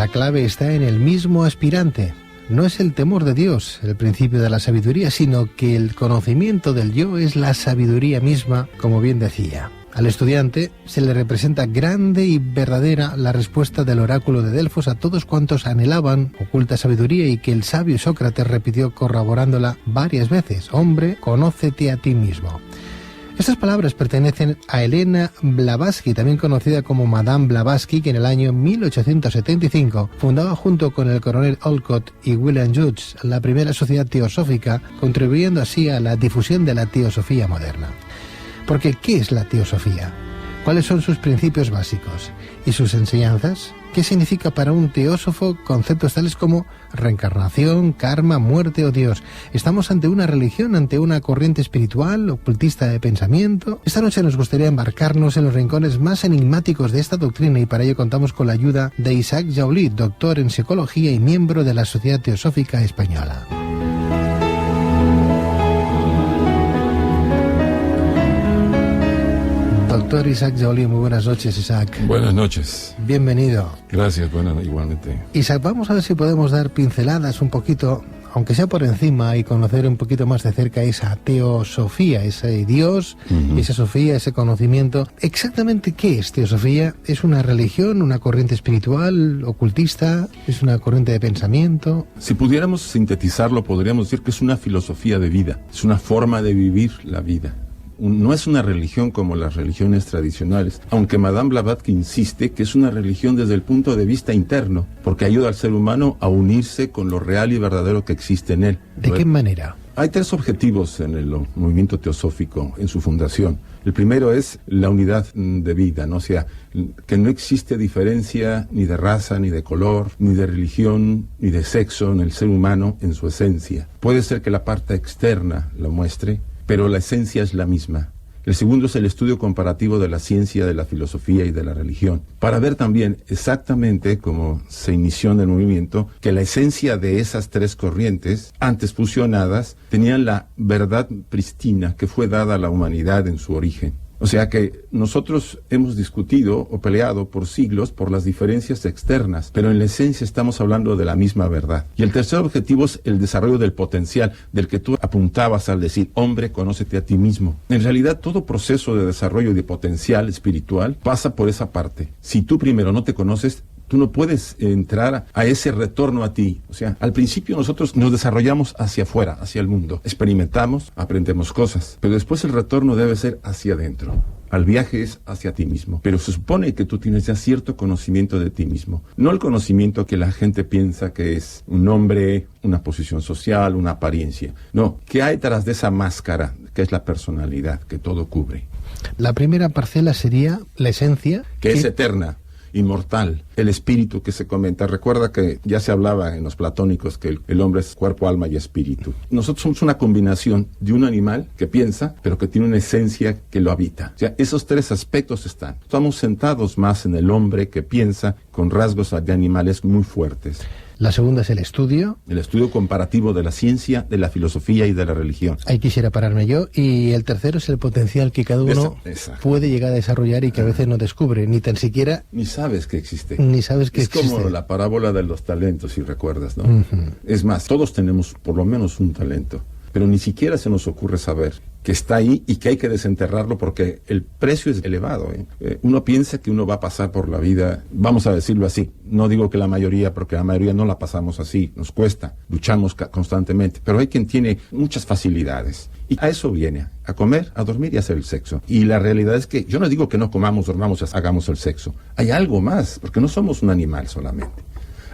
La clave está en el mismo aspirante. No es el temor de Dios el principio de la sabiduría, sino que el conocimiento del yo es la sabiduría misma, como bien decía. Al estudiante se le representa grande y verdadera la respuesta del oráculo de Delfos a todos cuantos anhelaban oculta sabiduría y que el sabio Sócrates repitió corroborándola varias veces: hombre, conócete a ti mismo. Estas palabras pertenecen a Elena Blavatsky, también conocida como Madame Blavatsky, que en el año 1875 fundaba junto con el coronel Olcott y William Judge la primera sociedad teosófica, contribuyendo así a la difusión de la teosofía moderna. Porque, ¿qué es la teosofía? ¿Cuáles son sus principios básicos? ¿Y sus enseñanzas? ¿Qué significa para un teósofo conceptos tales como reencarnación, karma, muerte o Dios? ¿Estamos ante una religión, ante una corriente espiritual, ocultista de pensamiento? Esta noche nos gustaría embarcarnos en los rincones más enigmáticos de esta doctrina y para ello contamos con la ayuda de Isaac Jaulí, doctor en psicología y miembro de la Sociedad Teosófica Española. Doctor Isaac Jaulí, muy buenas noches, Isaac. Buenas noches. Bienvenido. Gracias, bueno, igualmente. Isaac, vamos a ver si podemos dar pinceladas un poquito, aunque sea por encima, y conocer un poquito más de cerca esa teosofía, ese Dios, esa Sofía, ese conocimiento. ¿Exactamente qué es teosofía? ¿Es una religión, una corriente espiritual, ocultista? ¿Es una corriente de pensamiento? Si pudiéramos sintetizarlo, podríamos decir que es una filosofía de vida, es una forma de vivir la vida. No es una religión como las religiones tradicionales, aunque Madame Blavatsky insiste que es una religión desde el punto de vista interno, porque ayuda al ser humano a unirse con lo real y verdadero que existe en él. ¿De qué manera? Hay tres objetivos en el movimiento teosófico, en su fundación. El primero es la unidad de vida, ¿no? O sea, que no existe diferencia ni de raza, ni de color, ni de religión, ni de sexo en el ser humano en su esencia. Puede ser que la parte externa lo muestre, pero la esencia es la misma. El segundo es el estudio comparativo de la ciencia, de la filosofía y de la religión, para ver también exactamente, como se inició en el movimiento, que la esencia de esas tres corrientes, antes fusionadas, tenían la verdad prístina que fue dada a la humanidad en su origen. O sea que nosotros hemos discutido o peleado por siglos por las diferencias externas, pero en la esencia estamos hablando de la misma verdad. Y el tercer objetivo es el desarrollo del potencial, del que tú apuntabas al decir, hombre, conócete a ti mismo. En realidad, todo proceso de desarrollo de potencial espiritual pasa por esa parte. Si tú primero no te conoces, tú no puedes entrar a ese retorno a ti. O sea, al principio nosotros nos desarrollamos hacia afuera, hacia el mundo. Experimentamos, aprendemos cosas, pero después el retorno debe ser hacia adentro. Al viaje es hacia ti mismo. Pero se supone que tú tienes ya cierto conocimiento de ti mismo. No el conocimiento que la gente piensa que es un nombre, una posición social, una apariencia. No, ¿qué hay tras de esa máscara que es la personalidad que todo cubre? La primera parcela sería la esencia. Que es eterna, inmortal, el espíritu que se comenta. Recuerda que ya se hablaba en los platónicos que el hombre es cuerpo, alma y espíritu. Nosotros somos una combinación de un animal que piensa, pero que tiene una esencia que lo habita. O sea, esos tres aspectos están. Estamos sentados más en el hombre que piensa con rasgos de animales muy fuertes. La segunda es el estudio. El estudio comparativo de la ciencia, de la filosofía y de la religión. Ahí quisiera pararme yo. Y el tercero es el potencial que cada uno puede llegar a desarrollar y que a veces no descubre, ni tan siquiera... Ni sabes que existe. Ni sabes que existe. Es como la parábola de los talentos, si recuerdas, ¿no? Es más, todos tenemos por lo menos un talento, pero ni siquiera se nos ocurre saber que está ahí y que hay que desenterrarlo porque el precio es elevado. Uno piensa que uno va a pasar por la vida, vamos a decirlo así, no digo que la mayoría, porque la mayoría no la pasamos así, nos cuesta, luchamos constantemente, pero hay quien tiene muchas facilidades y a eso viene, a comer, a dormir y a hacer el sexo. Y la realidad es que yo no digo que no comamos, dormamos, hagamos el sexo, hay algo más, porque no somos un animal solamente.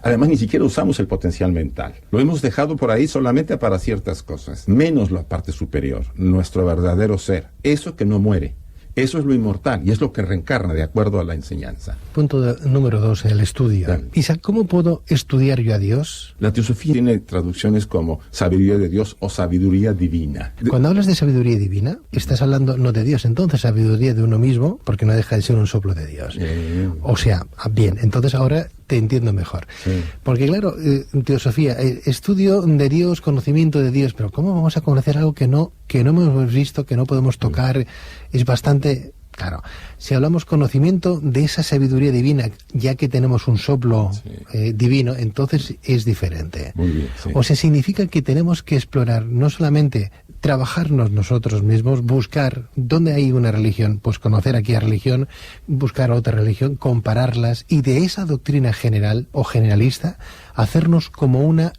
Además, ni siquiera usamos el potencial mental. Lo hemos dejado por ahí solamente para ciertas cosas, menos la parte superior, nuestro verdadero ser, eso que no muere. Eso es lo inmortal y es lo que reencarna de acuerdo a la enseñanza. Punto número 2, el estudio. Dale. Isaac, ¿cómo puedo estudiar yo a Dios? La teosofía tiene traducciones como sabiduría de Dios o sabiduría divina. Cuando hablas de sabiduría divina, estás hablando no de Dios, entonces sabiduría de uno mismo, porque no deja de ser un soplo de Dios. O sea, bien, entonces ahora te entiendo mejor. Sí. Porque claro, teosofía, estudio de Dios, conocimiento de Dios, pero ¿cómo vamos a conocer algo que no hemos visto, que no podemos tocar? Es bastante Claro, si hablamos conocimiento de esa sabiduría divina, ya que tenemos un soplo divino, entonces es diferente. Muy bien, sí. O sea, significa que tenemos que explorar, no solamente trabajarnos nosotros mismos, buscar dónde hay una religión, pues conocer aquella religión, buscar otra religión, compararlas, y de esa doctrina general o generalista, hacernos como una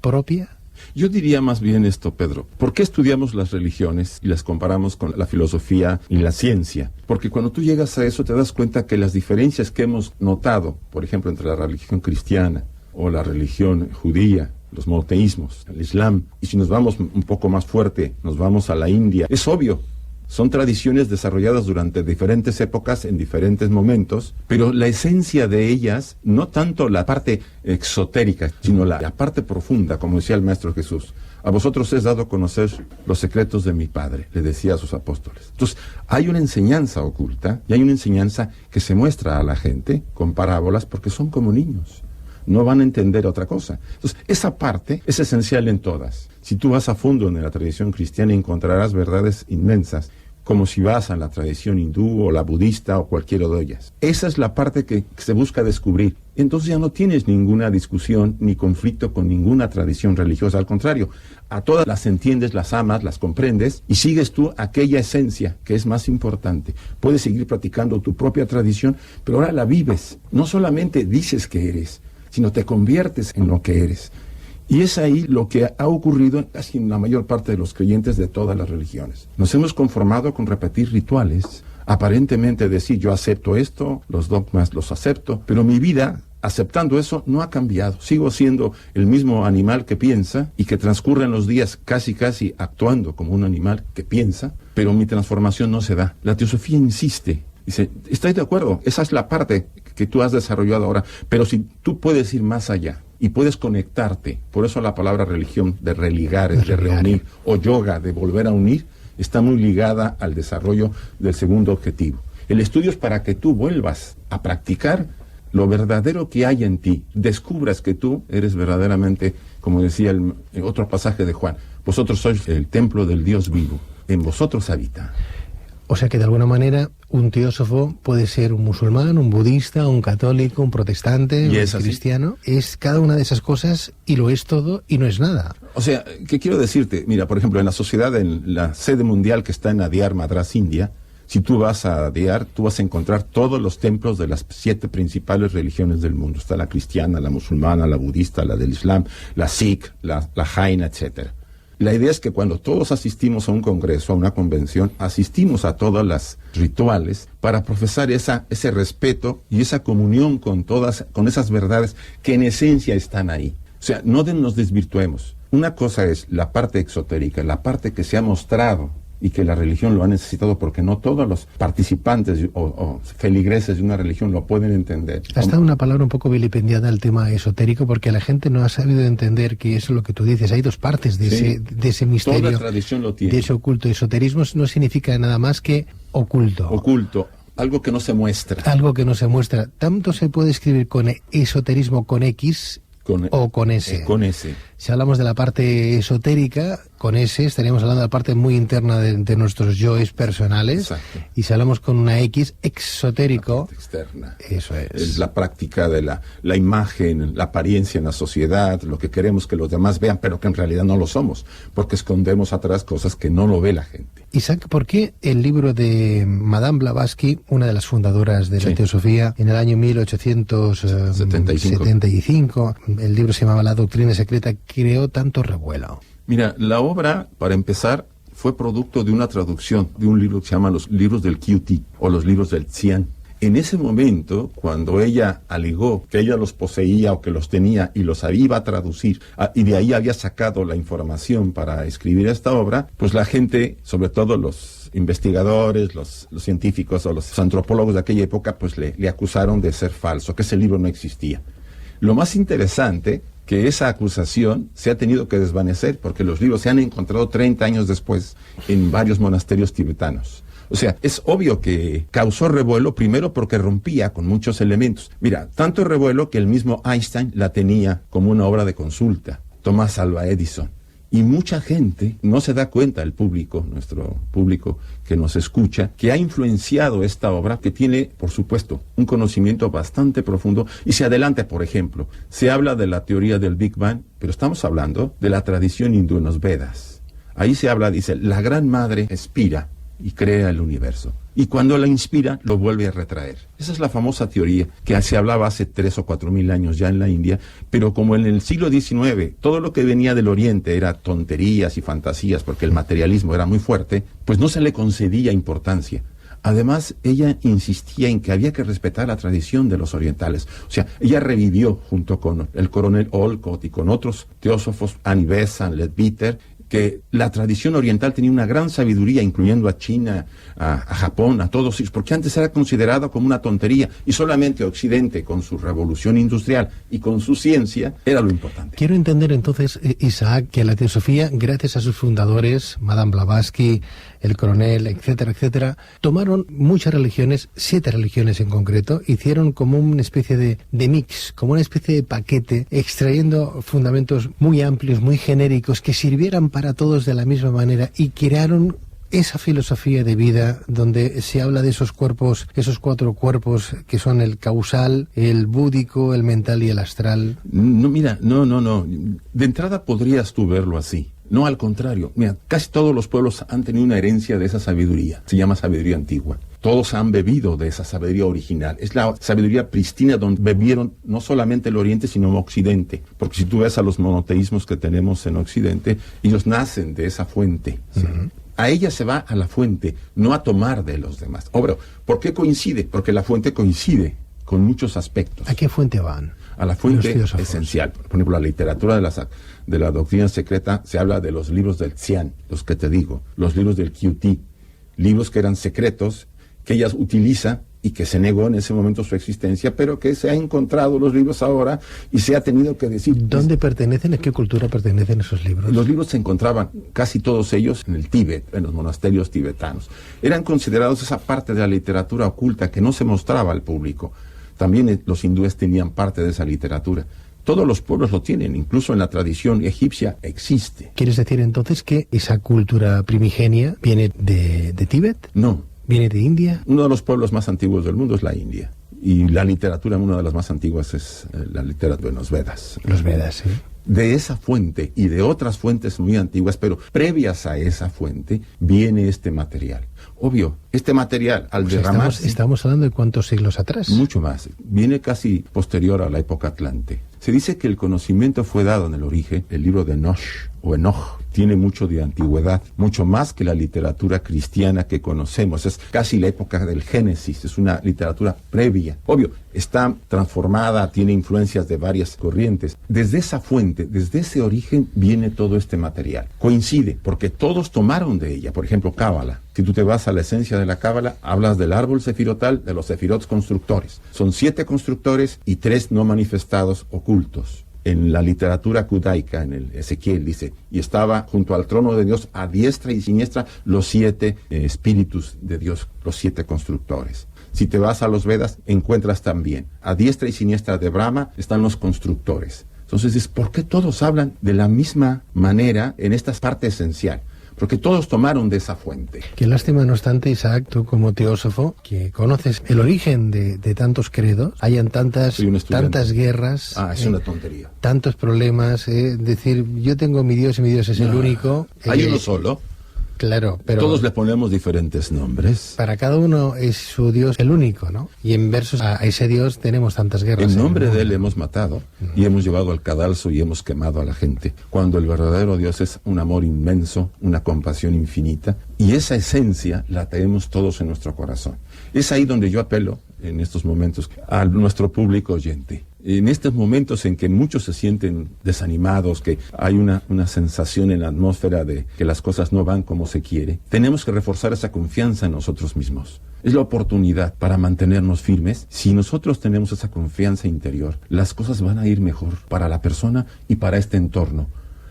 propia. Yo diría más bien esto, Pedro. ¿Por qué estudiamos las religiones y las comparamos con la filosofía y la ciencia? Porque cuando tú llegas a eso te das cuenta que las diferencias que hemos notado, por ejemplo, entre la religión cristiana o la religión judía, los monoteísmos, el Islam, y si nos vamos un poco más fuerte, nos vamos a la India, es obvio. Son tradiciones desarrolladas durante diferentes épocas, en diferentes momentos, pero la esencia de ellas, no tanto la parte exotérica, sino la parte profunda, como decía el Maestro Jesús. A vosotros es dado conocer los secretos de mi Padre, le decía a sus apóstoles. Entonces, hay una enseñanza oculta, y hay una enseñanza que se muestra a la gente con parábolas, porque son como niños. No van a entender otra cosa. Entonces, esa parte es esencial en todas. Si tú vas a fondo en la tradición cristiana encontrarás verdades inmensas, como si vas a la tradición hindú o la budista o cualquiera de ellas. Esa es la parte que se busca descubrir. Entonces ya no tienes ninguna discusión ni conflicto con ninguna tradición religiosa. Al contrario, a todas las entiendes, las amas, las comprendes y sigues tú aquella esencia que es más importante. Puedes seguir practicando tu propia tradición, pero ahora la vives. No solamente dices que eres, sino te conviertes en lo que eres. Y es ahí lo que ha ocurrido casi en la mayor parte de los creyentes de todas las religiones. Nos hemos conformado con repetir rituales, aparentemente decir yo acepto esto, los dogmas los acepto, pero mi vida, aceptando eso, no ha cambiado. Sigo siendo el mismo animal que piensa y que transcurren los días casi actuando como un animal que piensa, pero mi transformación no se da. La teosofía insiste. Dice, estoy de acuerdo, esa es la parte que tú has desarrollado ahora, pero si tú puedes ir más allá y puedes conectarte, por eso la palabra religión, de religar, es de reunir, o yoga, de volver a unir, está muy ligada al desarrollo del segundo objetivo. El estudio es para que tú vuelvas a practicar lo verdadero que hay en ti, descubras que tú eres verdaderamente, como decía el otro pasaje de Juan, vosotros sois el templo del Dios vivo, en vosotros habita. O sea que de alguna manera un teósofo puede ser un musulmán, un budista, un católico, un protestante, un cristiano. Es cada una de esas cosas y lo es todo y no es nada. O sea, ¿qué quiero decirte? Mira, por ejemplo, en la sociedad, en la sede mundial que está en Adyar, Madras, India, si tú vas a Adyar, tú vas a encontrar todos los templos de las 7 principales religiones del mundo. Está la cristiana, la musulmana, la budista, la del Islam, la Sikh, la Jaina, etcétera. La idea es que cuando todos asistimos a un congreso, a una convención, asistimos a todas las rituales para profesar ese respeto y esa comunión con esas verdades que en esencia están ahí. O sea, no nos desvirtuemos. Una cosa es la parte exotérica, la parte que se ha mostrado y que la religión lo ha necesitado porque no todos los participantes o feligreses de una religión lo pueden entender. Ha estado una palabra un poco vilipendiada al tema esotérico porque la gente no ha sabido entender que eso es lo que tú dices. Hay dos partes de ese misterio. Toda tradición lo tiene. De ese oculto. Esoterismo no significa nada más que oculto. Oculto. Algo que no se muestra. Algo que no se muestra. Tanto se puede escribir con esoterismo con X o con S. Con S. Si hablamos de la parte esotérica, con S estaríamos hablando de la parte muy interna de nuestros yoes personales. Exacto. Y si hablamos con una X, exotérico. La parte externa. Eso es. Es la práctica de la imagen, la apariencia en la sociedad, lo que queremos que los demás vean, pero que en realidad no lo somos, porque escondemos atrás cosas que no lo ve la gente. Isaac, ¿por qué el libro de Madame Blavatsky, una de las fundadoras de la teosofía, en el año 1875, el libro se llamaba La doctrina secreta, creó tanto revuelo? Mira, la obra, para empezar, fue producto de una traducción de un libro que se llama Los libros del QT, o los libros del Xian. En ese momento, cuando ella alegó que ella los poseía o que los tenía y los iba a traducir, y de ahí había sacado la información para escribir esta obra, pues la gente, sobre todo los investigadores, los científicos o los antropólogos de aquella época, pues le acusaron de ser falso, que ese libro no existía. Lo más interesante, que esa acusación se ha tenido que desvanecer porque los libros se han encontrado 30 años después en varios monasterios tibetanos. O sea, es obvio que causó revuelo, primero porque rompía con muchos elementos. Mira, tanto revuelo que el mismo Einstein la tenía como una obra de consulta, Thomas Alva Edison. Y mucha gente no se da cuenta, el público, nuestro público que nos escucha, que ha influenciado esta obra, que tiene, por supuesto, un conocimiento bastante profundo y se adelanta, por ejemplo. Se habla de la teoría del Big Bang, pero estamos hablando de la tradición hindú en los Vedas. Ahí se habla, dice, la Gran Madre expira y crea el universo. Y cuando la inspira, lo vuelve a retraer. Esa es la famosa teoría que se hablaba hace 3 o 4 mil años ya en la India, pero como en el siglo XIX todo lo que venía del Oriente era tonterías y fantasías, porque el materialismo era muy fuerte, pues no se le concedía importancia. Además, ella insistía en que había que respetar la tradición de los orientales. O sea, ella revivió junto con el coronel Olcott y con otros teósofos, Annie Besant, Leadbeater, que la tradición oriental tenía una gran sabiduría, incluyendo a China, a Japón, a todos ellos, porque antes era considerado como una tontería, y solamente Occidente, con su revolución industrial y con su ciencia, era lo importante. Quiero entender entonces, Isaac, que la teosofía, gracias a sus fundadores, Madame Blavatsky, el coronel, etcétera, etcétera, tomaron muchas religiones, 7 religiones en concreto, hicieron como una especie de mix, como una especie de paquete, extrayendo fundamentos muy amplios, muy genéricos, que sirvieran para todos de la misma manera, y crearon esa filosofía de vida donde se habla de esos cuerpos, esos 4 cuerpos que son el causal, el búdico, el mental y el astral. No, mira, no. De entrada podrías tú verlo así. No, al contrario. Mira, casi todos los pueblos han tenido una herencia de esa sabiduría. Se llama sabiduría antigua. Todos han bebido de esa sabiduría original. Es la sabiduría pristina donde bebieron no solamente el Oriente, sino el Occidente. Porque si tú ves a los monoteísmos que tenemos en Occidente, ellos nacen de esa fuente. ¿Sí? A ella se va a la fuente, no a tomar de los demás. Obvio, ¿por qué coincide? Porque la fuente coincide con muchos aspectos. ¿A qué fuente van? A la fuente esencial. Por ejemplo, la literatura de la doctrina secreta se habla de los libros del Xian, los que te digo, los libros del QT, libros que eran secretos, que ella utiliza y que se negó en ese momento su existencia, pero que se ha encontrado los libros ahora y se ha tenido que decir... ¿Dónde pertenecen? ¿A qué cultura pertenecen esos libros? Los libros se encontraban, casi todos ellos, en el Tíbet, en los monasterios tibetanos. Eran considerados esa parte de la literatura oculta que no se mostraba al público. También los hindúes tenían parte de esa literatura. Todos los pueblos lo tienen, incluso en la tradición egipcia existe. ¿Quieres decir entonces que esa cultura primigenia viene de Tíbet? No. ¿Viene de India? Uno de los pueblos más antiguos del mundo es la India. Y la literatura, una de las más antiguas, es la literatura de los Vedas. Los Vedas, sí. De esa fuente y de otras fuentes muy antiguas, pero previas a esa fuente, viene este material. Obvio, este material, al derramarse... Estamos hablando de cuántos siglos atrás. Mucho más. Viene casi posterior a la época Atlante. Se dice que el conocimiento fue dado en el origen. El libro de Enoch o Enoch tiene mucho de antigüedad, mucho más que la literatura cristiana que conocemos. Es casi la época del Génesis, es una literatura previa. Obvio, está transformada, tiene influencias de varias corrientes. Desde esa fuente, desde ese origen, viene todo este material. Coincide, porque todos tomaron de ella. Por ejemplo, Cábala. Si tú te vas a la esencia de la Cábala, hablas del árbol sefirotal, de los sefirots constructores. Son 7 constructores y 3 no manifestados ocultos. En la literatura judaica, en el Ezequiel, dice, y estaba junto al trono de Dios a diestra y siniestra los 7 espíritus de Dios, los 7 constructores. Si te vas a los Vedas, encuentras también, a diestra y siniestra de Brahma están los constructores. Entonces, ¿por qué todos hablan de la misma manera en esta parte esencial? Porque todos tomaron de esa fuente. Qué lástima, no obstante, Isaac, tú como teósofo, que conoces el origen de tantos credos, hayan tantas guerras... es una tontería. Tantos problemas, decir, yo tengo mi Dios y mi Dios es el único. Hay uno solo. Claro, pero... Todos le ponemos diferentes nombres. Para cada uno es su Dios el único, ¿no? Y en versos a ese Dios tenemos tantas guerras. En nombre de él hemos matado y hemos llevado al cadalso y hemos quemado a la gente. Cuando el verdadero Dios es un amor inmenso, una compasión infinita, y esa esencia la tenemos todos en nuestro corazón. Es ahí donde yo apelo, en estos momentos, a nuestro público oyente. En estos momentos en que muchos se sienten desanimados, que hay una sensación en la atmósfera de que las cosas no van como se quiere, tenemos que reforzar esa confianza en nosotros mismos. Es la oportunidad para mantenernos firmes. Si nosotros tenemos esa confianza interior, las cosas van a ir mejor para la persona y para este entorno.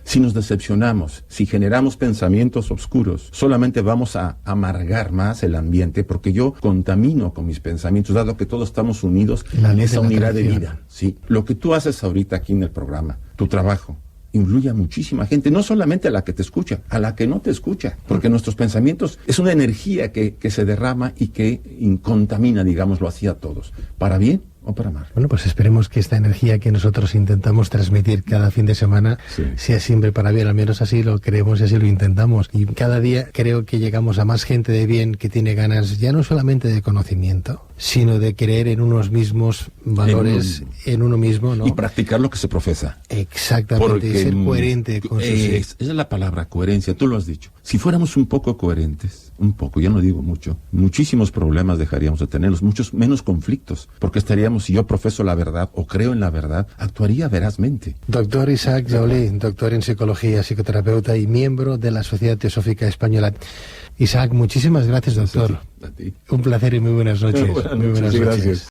Si nos decepcionamos, si generamos pensamientos oscuros, solamente vamos a amargar más el ambiente, porque yo contamino con mis pensamientos, dado que todos estamos unidos en esa unidad de vida. ¿Sí? Lo que tú haces ahorita aquí en el programa, tu trabajo, influye a muchísima gente, no solamente a la que te escucha, a la que no te escucha, porque nuestros pensamientos es una energía que se derrama y que contamina, digámoslo así, a todos, para bien o para mal. Bueno, pues esperemos que esta energía que nosotros intentamos transmitir cada fin de semana sea siempre para bien, al menos así lo creemos y así lo intentamos. Y cada día creo que llegamos a más gente de bien que tiene ganas ya no solamente de conocimiento, sino de creer en unos mismos valores, en uno mismo, ¿no? Y practicar lo que se profesa. Exactamente, porque, ser coherente con esa es la palabra, coherencia, tú lo has dicho. Si fuéramos un poco coherentes, un poco, ya no digo mucho, muchísimos problemas dejaríamos de tenerlos, muchos menos conflictos, porque estaríamos, si yo profeso la verdad o creo en la verdad, actuaría verazmente. Doctor Isaac Jaulí, doctor en psicología, psicoterapeuta y miembro de la Sociedad Teosófica Española. Isaac, muchísimas gracias, doctor. A ti. Un placer y muy buenas noches. Muy buenas noches.